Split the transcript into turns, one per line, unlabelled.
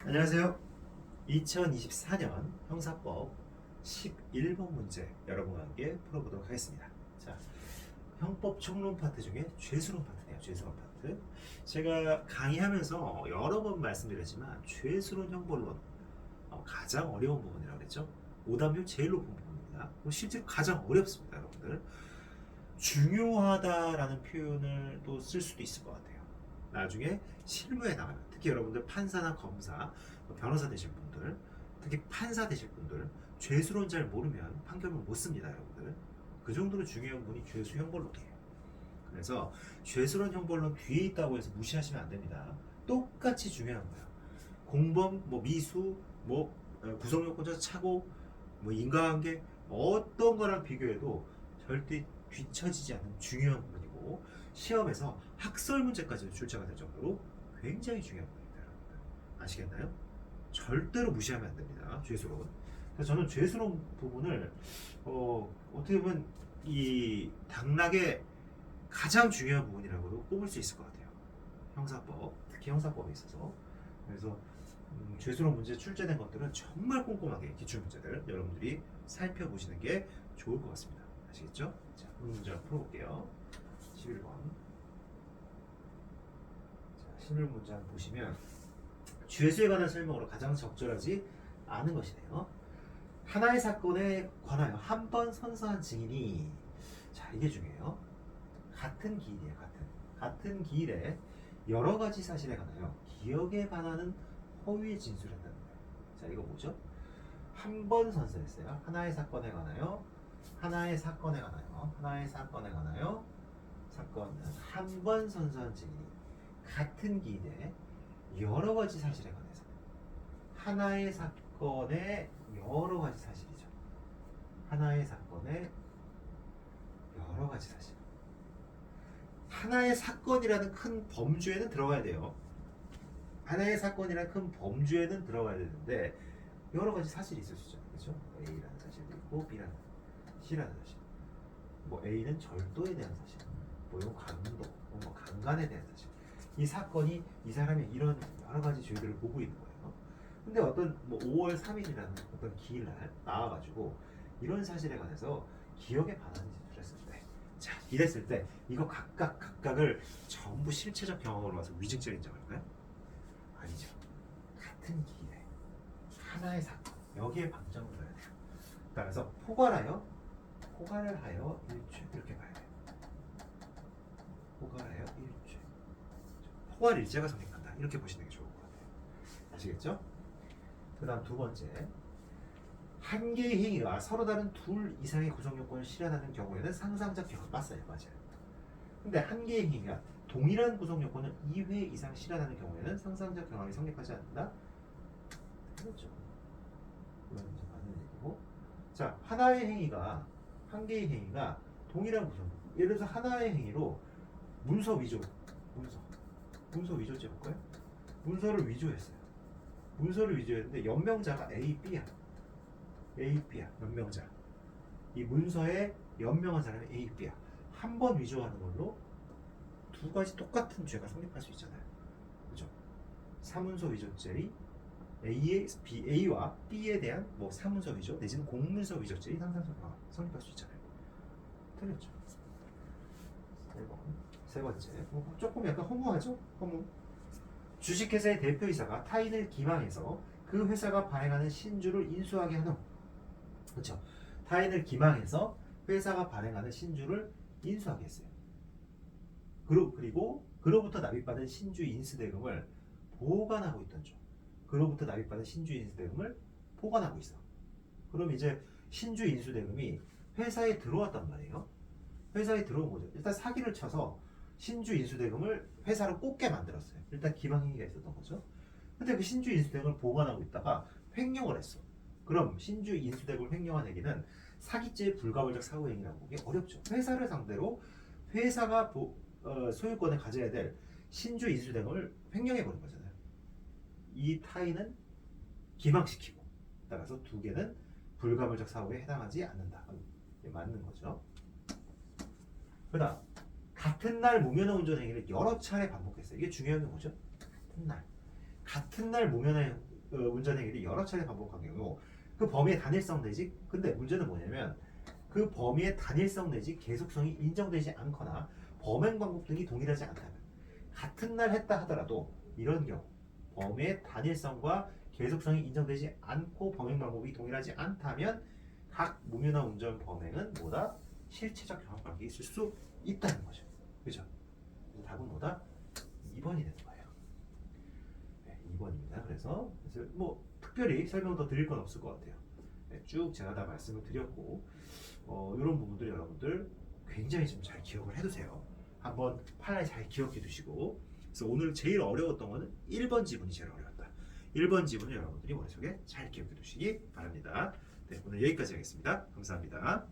안녕하세요. 2024년 형사법 11번 문제 여러분과 함께 풀어보도록 하겠습니다. 자, 형법 총론 파트 중에 죄수론 파트네요. 죄수론 파트. 제가 강의하면서 여러 번 말씀드렸지만 죄수론 형법론 가장 어려운 부분이라고 그랬죠. 오답률 제일 높은 부분입니다. 실제로 가장 어렵습니다, 여러분들. 중요하다라는 표현을 또 쓸 수도 있을 것 같아요. 나중에 실무에 나가면 특히 여러분들 판사나 검사, 변호사 되실 분들, 특히 판사 되실 분들 죄수론 잘 모르면 판결문 못 씁니다, 여러분들. 그 정도로 중요한 분이 죄수 형벌론이에요. 그래서 죄수론 형벌론 뒤에 있다고 해서 무시하시면 안 됩니다. 똑같이 중요한 거예요. 공범, 미수, 구성요건자 착오, 인과관계 어떤 거랑 비교해도 절대 뒤처지지 않는 중요한 부분이고 시험에서 학설 문제까지 출제가 될 정도로 굉장히 중요한 부분입니다. 여러분들. 아시겠나요? 절대로 무시하면 안 됩니다. 죄수론. 그래서 저는 죄수론 부분을 어떻게 보면 이 당락의 가장 중요한 부분이라고도 꼽을 수 있을 것 같아요. 형사법, 특히 형사법에 있어서. 그래서 죄수론 문제 출제된 것들은 정말 꼼꼼하게 기출 문제들 여러분들이 살펴보시는 게 좋을 것 같습니다. 아시겠죠? 자, 오늘 문제 풀어볼게요. 11번. 자, 11번 문제 한번 보시면 죄수에 관한 설명으로 가장 적절하지 않은 것이네요. 하나의 사건에 관하여 한 번 선서한 증인이 자 이게 중요해요. 같은 기일이에요. 같은 기일에 여러 가지 사실에 관하여 기억에 반하는 허위의 진술을 한다는 거예요. 자 이거 뭐죠? 한 번 선서했어요. 하나의 사건에 관하여 사건은 한 번 선서한 증인이 같은 기일에 여러 가지 사실에 관해서 하나의 사건의 여러 가지 사실이죠. 하나의 사건의 여러 가지 사실. 하나의 사건이라는 큰 범주에는 들어가야 돼요. 하나의 사건이라는 큰 범주에는 들어가야 되는데 여러 가지 사실이 있을 수 있잖아요. 그렇죠? A라는 사실도 있고 B라는 C라는 사실. A는 절도에 대한 사실. 이건 강도, 강간에 대한 사실. 이 사건이 이 사람이 이런 여러 가지 죄들을 보고 있는 거예요. 근데 어떤 5월 3일이라는 어떤 기일날 나와가지고 이런 사실에 관해서 기억에 반하는 짓을 했을 때, 자 이랬을 때 이거 각각을 전부 실체적 경험으로 와서 위증죄 인정할까요? 아니죠. 같은 기일에 하나의 사건 여기에 방점을 둬야 돼요. 따라서 포괄을 하여 일죄 이렇게 봐야 돼요. 포괄하여 일죄. 포괄 일죄가 성립한다. 이렇게 보시는 게 좋을 것 같아요. 아시겠죠? 그 다음 두 번째. 한 개의 행위가 서로 다른 둘 이상의 구성 요건을 실현하는 경우에는 상상적 경험 맞아요. 근데 한 개의 행위가 동일한 구성 요건을 2회 이상 실현하는 경우에는 상상적 경험이 성립하지 않는다. 그렇죠. 이건 이제 맞는 얘기고. 자, 한 개의 행위가 동일한 구성. 예를 들어서 하나의 행위로 문서 위조죄 볼까요? 문서를 위조했어요. 문서를 위조했는데 연명자가 B야. 연명자. 이 문서에 연명한 사람이 B야. 한 번 위조하는 걸로 두 가지 똑같은 죄가 성립할 수 있잖아요. 그죠? 사문서 위조죄의 A와 B에 대한 사문서 위조 내지는 공문서 위조죄의 상상성과가 성립할 수 있잖아요. 틀렸죠? 세 번째. 조금 약간 허무하죠? 주식회사의 대표이사가 타인을 기망해서 그 회사가 발행하는 신주를 인수하게 한 후, 그렇죠? 타인을 기망해서 회사가 발행하는 신주를 인수하게 했어요. 그리고 그로부터 납입받은 신주 인수대금을 보관하고 있던 중. 그로부터 납입받은 신주 인수대금을 보관하고 있어. 그럼 이제 신주 인수대금이 회사에 들어왔단 말이에요. 회사에 들어온 거죠. 일단 사기를 쳐서 신주 인수대금을 회사로 꽂게 만들었어요. 일단 기망행위가 있었던 거죠. 근데 그 신주 인수대금을 보관하고 있다가 횡령을 했어. 그럼 신주 인수대금을 횡령한 행위는 사기죄의 불가벌적 사후행위라고 보기 어렵죠. 회사를 상대로 회사가 소유권을 가져야 될 신주 인수대금을 횡령해버린 거잖아요. 이 타인은 기망시키고 따라서 두 개는 불가벌적 사후에 해당하지 않는다. 맞는 거죠. 그 다음 같은 날 무면허 운전 행위를 여러 차례 반복했어요. 이게 중요한 게 뭐죠? 같은 날 무면허 운전행위를 여러 차례 반복한 경우 그 범위의 단일성 내지 근데 문제는 뭐냐면 그 범위의 단일성 내지 계속성이 인정되지 않거나 범행 방법 등이 동일하지 않다면 같은 날 했다 하더라도 이런 경우 범위의 단일성과 계속성이 인정되지 않고 범행 방법이 동일하지 않다면 각 무면허 운전 범행은 뭐다? 실체적 경합관계가 있을 수 있다는 거죠. 그죠? 그래서 답은 뭐다? 2번이 되는 거예요. 네, 2번입니다. 그래서 뭐 특별히 설명 더 드릴 건 없을 것 같아요. 네, 쭉 제가 다 말씀을 드렸고 이런 부분들 여러분들 굉장히 좀 잘 기억을 해두세요. 한번 팔 잘 기억해 두시고 그래서 오늘 제일 어려웠던 거는 1번 지문이 제일 어려웠다. 1번 지문을 여러분들이 머릿속에 잘 기억해 두시기 바랍니다. 네, 오늘 여기까지 하겠습니다. 감사합니다.